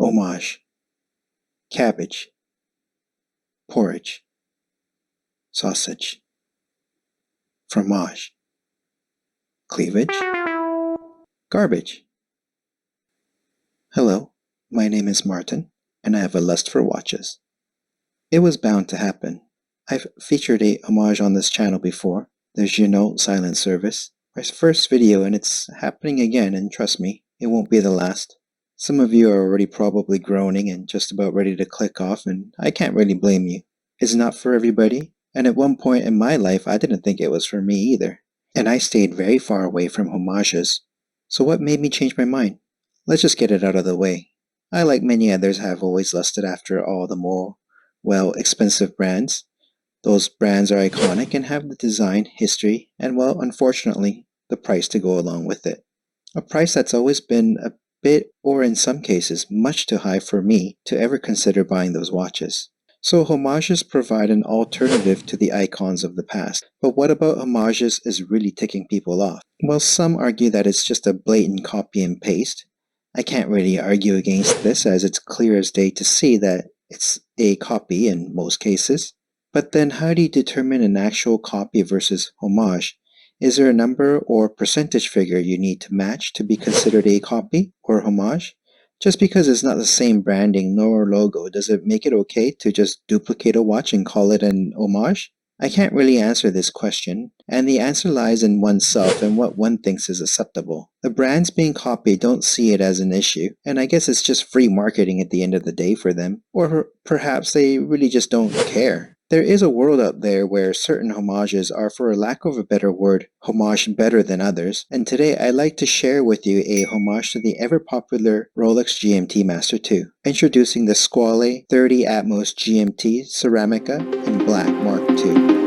homage, cabbage, porridge, sausage, fromage, cleavage, garbage. Hello, my name is Martin, and I have a lust for watches. It was bound to happen. I've featured a homage on this channel before. There's silent service. My first video, and it's happening again, and trust me, it won't be the last. Some of you are already probably groaning and just about ready to click off, and I can't really blame you. It's not for everybody, and at one point in my life I didn't think it was for me either. And I stayed very far away from homages. So what made me change my mind? Let's just get it out of the way. I, like many others, have always lusted after all the more, expensive brands. Those brands are iconic and have the design, history, and unfortunately, the price to go along with it. A price that's always been a bit, or in some cases, much too high for me to ever consider buying those watches. So homages provide an alternative to the icons of the past. But what about homages is really ticking people off? Well, some argue that it's just a blatant copy and paste. I can't really argue against this, as it's clear as day to see that it's a copy in most cases. But then how do you determine an actual copy versus homage? Is there a number or percentage figure you need to match to be considered a copy or homage? Just because it's not the same branding nor logo, does it make it okay to just duplicate a watch and call it an homage? I can't really answer this question, and the answer lies in oneself and what one thinks is acceptable. The brands being copied don't see it as an issue, and I guess it's just free marketing at the end of the day for them, or perhaps they really just don't care. There is a world out there where certain homages are, for lack of a better word, homage better than others, and today I'd like to share with you a homage to the ever-popular Rolex GMT Master II, introducing the Squale 30 Atmos GMT Ceramica in Black Mark II.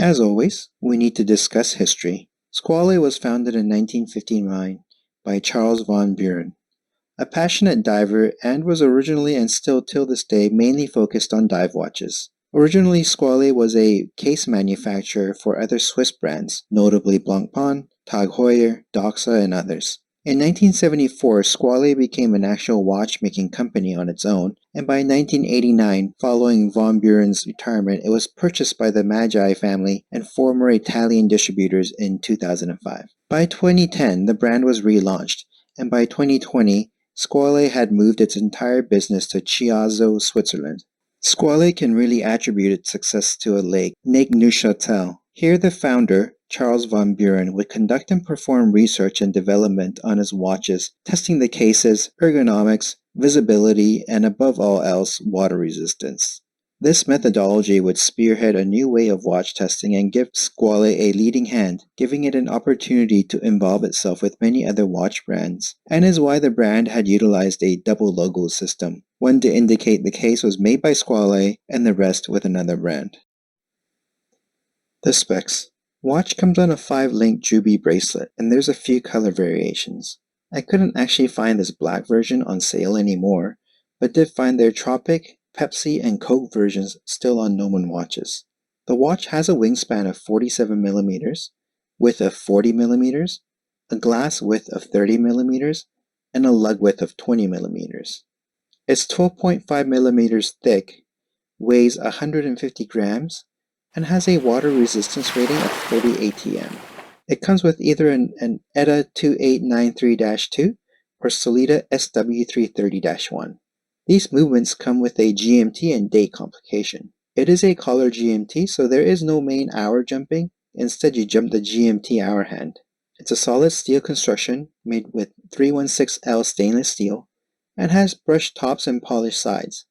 As always, we need to discuss history. Squale was founded in 1959 by Charles von Buren, a passionate diver, and was originally and still till this day mainly focused on dive watches. Originally, Squale was a case manufacturer for other Swiss brands, notably Blancpain, Tag Heuer, Doxa, and others. In 1974, Squale became an actual watchmaking company on its own, and by 1989, following von Buren's retirement, it was purchased by the Magi family and former Italian distributors in 2005. By 2010, the brand was relaunched, and by 2020, Squale had moved its entire business to Chiazo, Switzerland. Squale can really attribute its success to a lake, Lake Neuchâtel. Here the founder, Charles von Buren, would conduct and perform research and development on his watches, testing the cases, ergonomics, visibility, and above all else, water resistance. This methodology would spearhead a new way of watch testing and give Squale a leading hand, giving it an opportunity to involve itself with many other watch brands, and is why the brand had utilized a double logo system, one to indicate the case was made by Squale and the rest with another brand. The specs. Watch comes on a 5-link jubilee bracelet, and there's a few color variations. I couldn't actually find this black version on sale anymore, but did find their Tropic, Pepsi, and Coke versions still on Nomen watches. The watch has a wingspan of 47mm, width of 40mm, a glass width of 30mm, and a lug width of 20mm. It's 12.5mm thick, weighs 150 grams, and has a water resistance rating of 30 ATM. It comes with either an ETA 2893-2 or Solita SW330-1. These movements come with a GMT and date complication. It is a collar GMT, so there is no main hour jumping. Instead, you jump the GMT hour hand. It's a solid steel construction made with 316L stainless steel and has brushed tops and polished sides.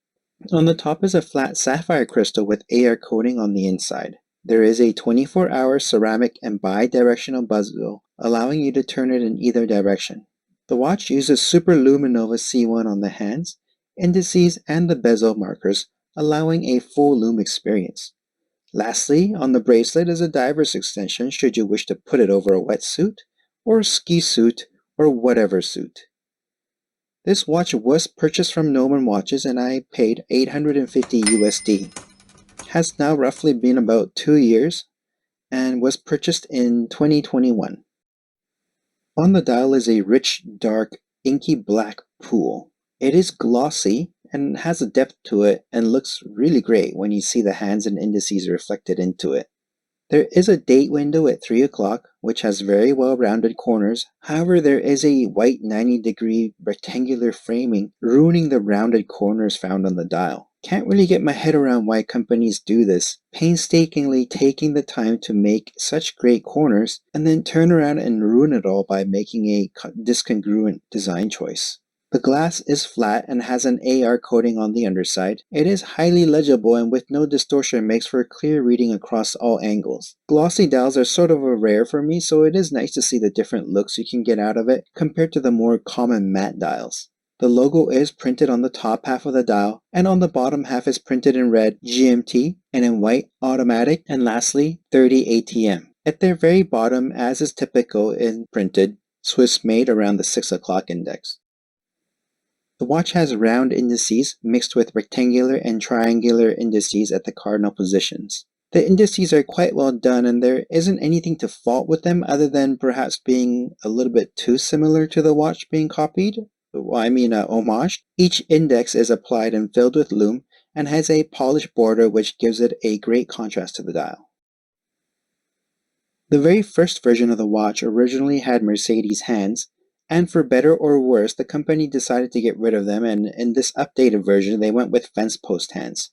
On the top is a flat sapphire crystal with AR coating on the inside. There is a 24-hour ceramic and bi-directional bezel, allowing you to turn it in either direction. The watch uses SuperLuminova C1 on the hands, indices, and the bezel markers, allowing a full Lume experience. Lastly, on the bracelet is a diver's extension should you wish to put it over a wetsuit, or ski suit, or whatever suit. This watch was purchased from Nomen Watches and I paid $850 USD. Has now roughly been about 2 years and was purchased in 2021. On the dial is a rich, dark, inky black pool. It is glossy and has a depth to it and looks really great when you see the hands and indices reflected into it. There is a date window at 3 o'clock, which has very well rounded corners. However, there is a white 90-degree rectangular framing, ruining the rounded corners found on the dial. Can't really get my head around why companies do this, painstakingly taking the time to make such great corners and then turn around and ruin it all by making a discongruent design choice. The glass is flat and has an AR coating on the underside. It is highly legible and with no distortion makes for clear reading across all angles. Glossy dials are sort of a rare for me, so it is nice to see the different looks you can get out of it compared to the more common matte dials. The logo is printed on the top half of the dial, and on the bottom half is printed in red GMT and in white automatic, and lastly 30 ATM. At their very bottom, as is typical in printed, Swiss made around the 6 o'clock index. The watch has round indices mixed with rectangular and triangular indices at the cardinal positions. The indices are quite well done and there isn't anything to fault with them other than perhaps being a little bit too similar to the watch being copied. Homaged. Each index is applied and filled with lume and has a polished border which gives it a great contrast to the dial. The very first version of the watch originally had Mercedes hands, and for better or worse, the company decided to get rid of them, and in this updated version, they went with fence post hands.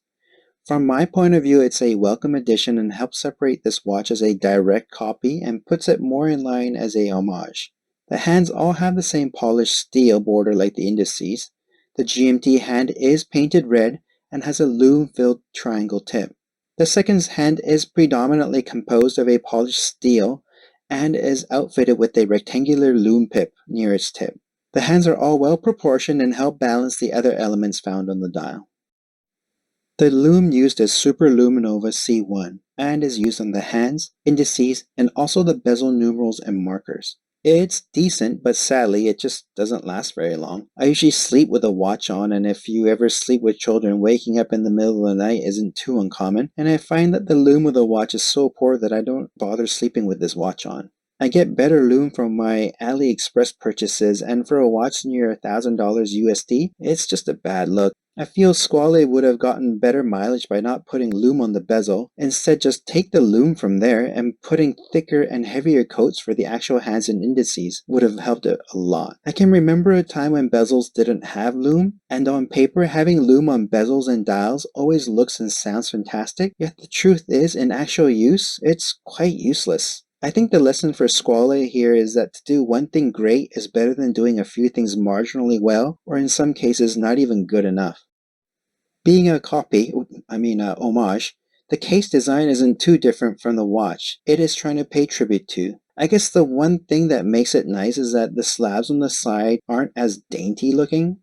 From my point of view, it's a welcome addition and helps separate this watch as a direct copy and puts it more in line as a homage. The hands all have the same polished steel border like the indices. The GMT hand is painted red and has a lume-filled triangle tip. The second hand is predominantly composed of a polished steel and is outfitted with a rectangular lume pip near its tip. The hands are all well proportioned and help balance the other elements found on the dial. The lume used is SuperLuminova C1 and is used on the hands, indices, and also the bezel numerals and markers. It's decent, but sadly it just doesn't last very long. I usually sleep with a watch on, and if you ever sleep with children, waking up in the middle of the night isn't too uncommon, and I find that the lume of the watch is so poor that I don't bother sleeping with this watch on. I get better lume from my AliExpress purchases, and for a watch near $1,000 USD, it's just a bad look. I feel Squale would have gotten better mileage by not putting Lume on the bezel. Instead, just take the Lume from there and putting thicker and heavier coats for the actual hands and indices would have helped it a lot. I can remember a time when bezels didn't have Lume, and on paper, having Lume on bezels and dials always looks and sounds fantastic, yet the truth is, in actual use, it's quite useless. I think the lesson for Squale here is that to do one thing great is better than doing a few things marginally well, or in some cases not even good enough. Being a homage, the case design isn't too different from the watch it is trying to pay tribute to. I guess the one thing that makes it nice is that the slabs on the side aren't as dainty looking.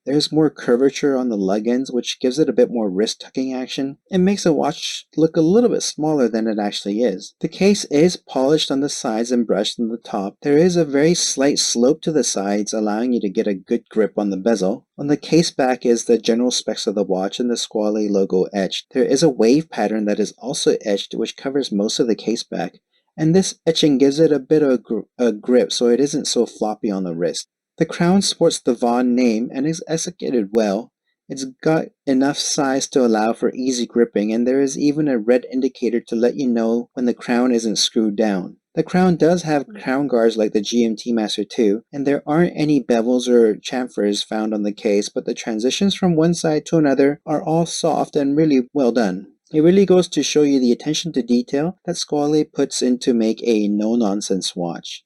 There's more curvature on the lug ends, which gives it a bit more wrist tucking action and makes the watch look a little bit smaller than it actually is. The case is polished on the sides and brushed on the top. There is a very slight slope to the sides, allowing you to get a good grip on the bezel. On the case back is the general specs of the watch and the Squale logo etched. There is a wave pattern that is also etched, which covers most of the case back, and this etching gives it a bit of a grip so it isn't so floppy on the wrist. The crown sports the Vaughn name and is executed well. It's got enough size to allow for easy gripping, and there is even a red indicator to let you know when the crown isn't screwed down. The crown does have crown guards like the GMT Master 2, and there aren't any bevels or chamfers found on the case, but the transitions from one side to another are all soft and really well done. It really goes to show you the attention to detail that Squale puts in to make a no-nonsense watch.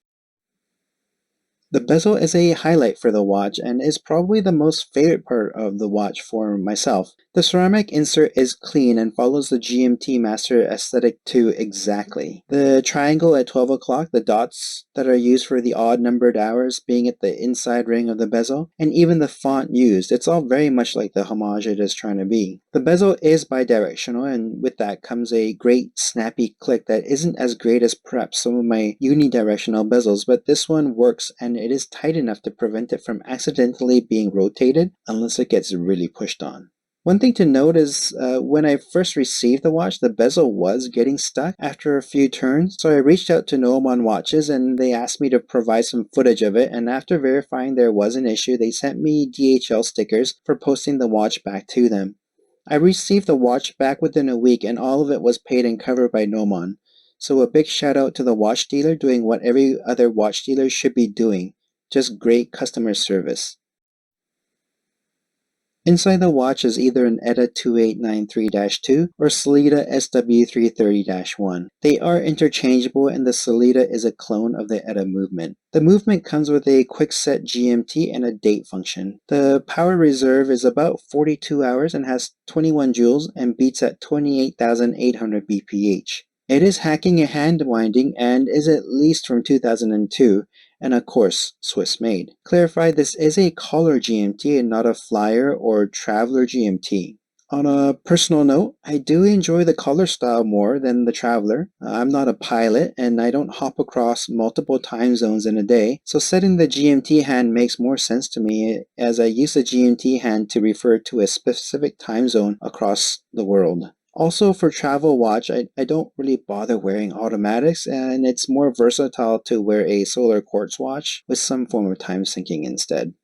The bezel is a highlight for the watch and is probably the most favorite part of the watch for myself. The ceramic insert is clean and follows the GMT Master aesthetic to exactly. The triangle at 12 o'clock, the dots that are used for the odd numbered hours being at the inside ring of the bezel, and even the font used, it's all very much like the homage it is trying to be. The bezel is bi-directional, and with that comes a great snappy click that isn't as great as perhaps some of my unidirectional bezels, but this one works and it is tight enough to prevent it from accidentally being rotated unless it gets really pushed on. One thing to note is when I first received the watch, the bezel was getting stuck after a few turns, so I reached out to Nomon Watches and they asked me to provide some footage of it, and after verifying there was an issue, they sent me DHL stickers for posting the watch back to them. I received the watch back within a week and all of it was paid and covered by Nomon. So a big shout out to the watch dealer doing what every other watch dealer should be doing. Just great customer service. Inside the watch is either an ETA 2893-2 or Sellita SW330-1. They are interchangeable and the Sellita is a clone of the ETA movement. The movement comes with a quick-set GMT and a date function. The power reserve is about 42 hours and has 21 joules and beats at 28,800 bph. It is hacking and hand winding and is at least from 2002, and of course, Swiss made. Clarify, this is a collar GMT and not a flyer or traveler GMT. On a personal note, I do enjoy the collar style more than the traveler. I'm not a pilot and I don't hop across multiple time zones in a day, so setting the GMT hand makes more sense to me as I use the GMT hand to refer to a specific time zone across the world. Also for travel watch, I don't really bother wearing automatics and it's more versatile to wear a solar quartz watch with some form of time syncing instead.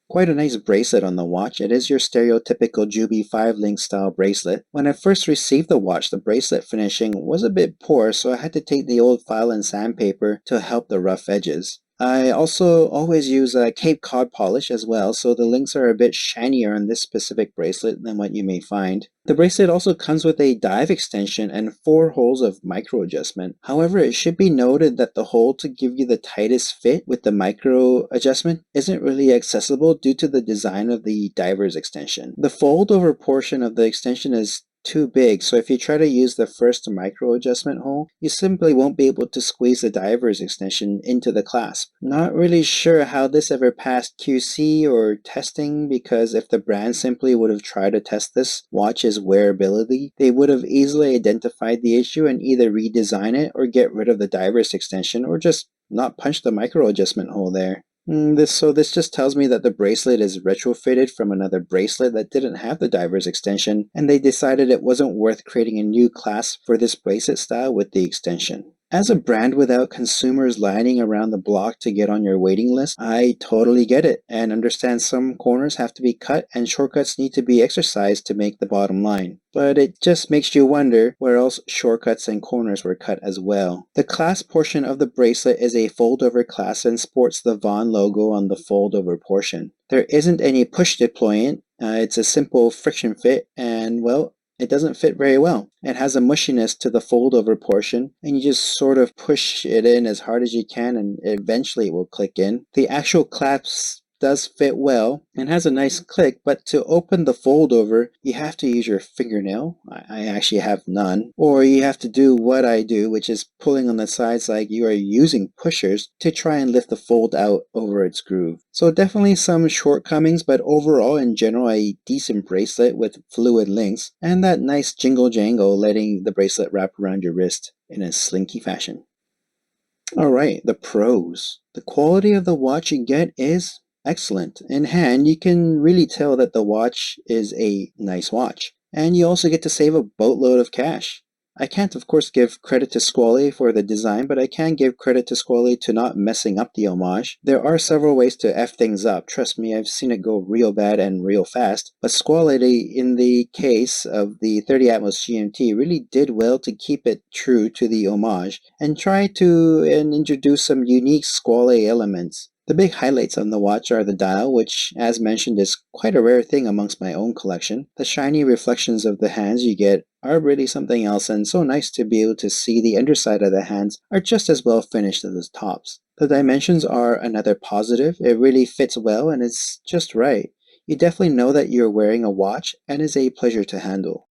Quite a nice bracelet on the watch. It is your stereotypical Jubilee 5-link style bracelet. When I first received the watch, the bracelet finishing was a bit poor, so I had to take the old file and sandpaper to help the rough edges. I also always use a Cape Cod polish as well, so the links are a bit shinier on this specific bracelet than what you may find. The bracelet also comes with a dive extension and 4 holes of micro adjustment. However, it should be noted that the hole to give you the tightest fit with the micro adjustment isn't really accessible due to the design of the diver's extension. The fold over portion of the extension is too big, so if you try to use the first micro adjustment hole, you simply won't be able to squeeze the diver's extension into the clasp. Not really sure how this ever passed QC or testing, because if the brand simply would have tried to test this watch's wearability, they would have easily identified the issue and either redesign it or get rid of the diver's extension or just not punch the micro adjustment hole there. This just tells me that the bracelet is retrofitted from another bracelet that didn't have the diver's extension, and they decided it wasn't worth creating a new class for this bracelet style with the extension. As a brand without consumers lining around the block to get on your waiting list, I totally get it and understand some corners have to be cut and shortcuts need to be exercised to make the bottom line. But it just makes you wonder where else shortcuts and corners were cut as well. The clasp portion of the bracelet is a fold-over clasp and sports the Von logo on the fold-over portion. There isn't any push deployant. It's a simple friction fit and, well, it doesn't fit very well. It has a mushiness to the fold-over portion, and you just sort of push it in as hard as you can and eventually it will click in. The actual clasp does fit well and has a nice click, but to open the fold over, you have to use your fingernail. I actually have none. Or you have to do what I do, which is pulling on the sides like you are using pushers to try and lift the fold out over its groove. So definitely some shortcomings, but overall in general a decent bracelet with fluid links and that nice jingle jangle letting the bracelet wrap around your wrist in a slinky fashion. Alright, the pros. The quality of the watch you get is excellent. In hand, you can really tell that the watch is a nice watch. And you also get to save a boatload of cash. I can't, of course, give credit to Squale for the design, but I can give credit to Squale to not messing up the homage. There are several ways to F things up. Trust me, I've seen it go real bad and real fast. But Squale, in the case of the 30 Atmos GMT, really did well to keep it true to the homage and try to introduce some unique Squale elements. The big highlights on the watch are the dial, which, as mentioned, is quite a rare thing amongst my own collection. The shiny reflections of the hands you get are really something else, and so nice to be able to see the underside of the hands are just as well finished as the tops. The dimensions are another positive. It really fits well and it's just right. You definitely know that you're wearing a watch and is a pleasure to handle.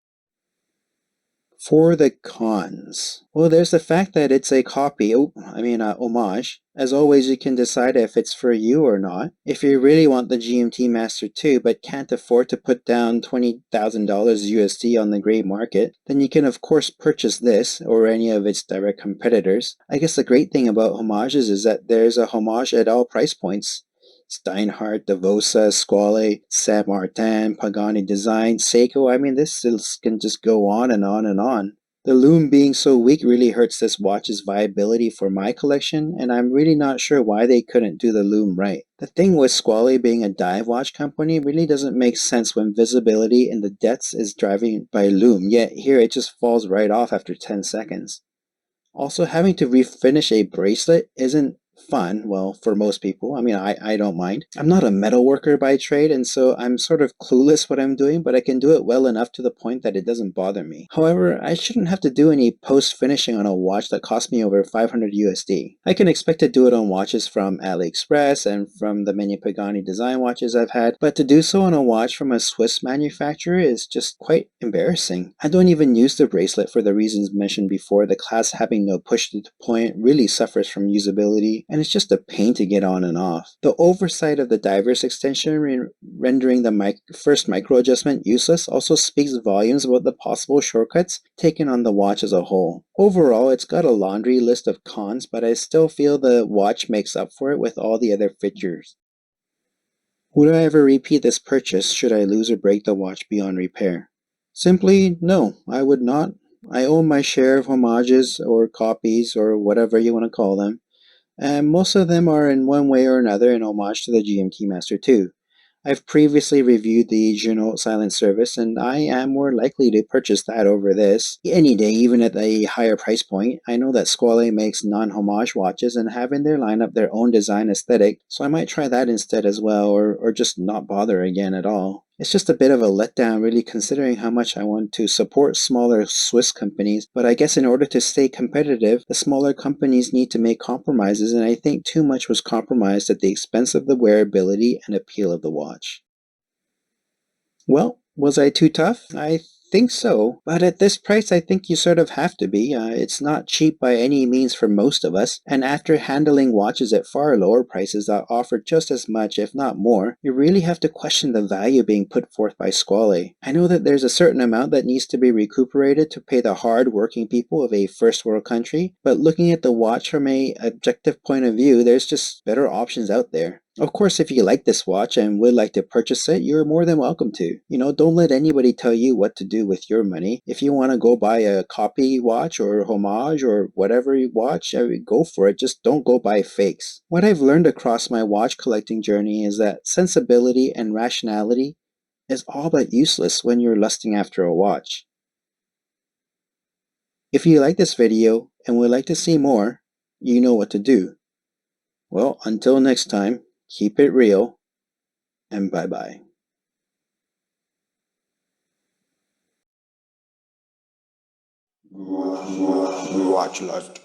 For the cons, well, there's the fact that it's a copy, homage. As always, you can decide if it's for you or not. If you really want the GMT Master 2 but can't afford to put down $20,000 USD on the gray market, then you can of course purchase this or any of its direct competitors. I guess the great thing about homages is that there's a homage at all price points. Steinhardt, Devosa, Squale, Saint Martin, Pagani Design, Seiko. This can just go on and on and on. The Lume being so weak really hurts this watch's viability for my collection, and I'm really not sure why they couldn't do the Lume right. The thing with Squale being a dive watch company really doesn't make sense when visibility in the depths is driven by Lume, yet here it just falls right off after 10 seconds. Also, having to refinish a bracelet isn't fun, well, for most people. I don't mind. I'm not a metal worker by trade, and so I'm sort of clueless what I'm doing, but I can do it well enough to the point that it doesn't bother me. However, I shouldn't have to do any post-finishing on a watch that cost me over 500 USD. I can expect to do it on watches from AliExpress and from the many Pagani design watches I've had, but to do so on a watch from a Swiss manufacturer is just quite embarrassing. I don't even use the bracelet for the reasons mentioned before. The clasp having no push to point really suffers from usability, and it's just a pain to get on and off. The oversight of the diverse extension rendering the first micro adjustment useless also speaks volumes about the possible shortcuts taken on the watch as a whole. Overall, it's got a laundry list of cons, but I still feel the watch makes up for it with all the other features. Would I ever repeat this purchase should I lose or break the watch beyond repair? Simply, no, I would not. I own my share of homages or copies or whatever you want to call them, and most of them are in one way or another in homage to the GMT Master 2. I've previously reviewed the Juno silent service, and I am more likely to purchase that over this any day, even at a higher price point. I know that Squale makes non-homage watches and have in their lineup their own design aesthetic, so I might try that instead as well, or just not bother again at all. It's just a bit of a letdown, really, considering how much I want to support smaller Swiss companies, but I guess in order to stay competitive, the smaller companies need to make compromises, and I think too much was compromised at the expense of the wearability and appeal of the watch. Well, was I too tough? I think so, but at this price I think you sort of have to be. It's not cheap by any means for most of us, and after handling watches at far lower prices that offer just as much if not more, you really have to question the value being put forth by Squale. I know that there's a certain amount that needs to be recuperated to pay the hard-working people of a first world country, but looking at the watch from a objective point of view, there's just better options out there. Of course, if you like this watch and would like to purchase it, you're more than welcome to. Don't let anybody tell you what to do with your money. If you want to go buy a copy watch or homage or whatever you watch, go for it. Just don't go buy fakes. What I've learned across my watch collecting journey is that sensibility and rationality is all but useless when you're lusting after a watch. If you like this video and would like to see more, you know what to do. Well, until next time, keep it real, and bye-bye. Watch left.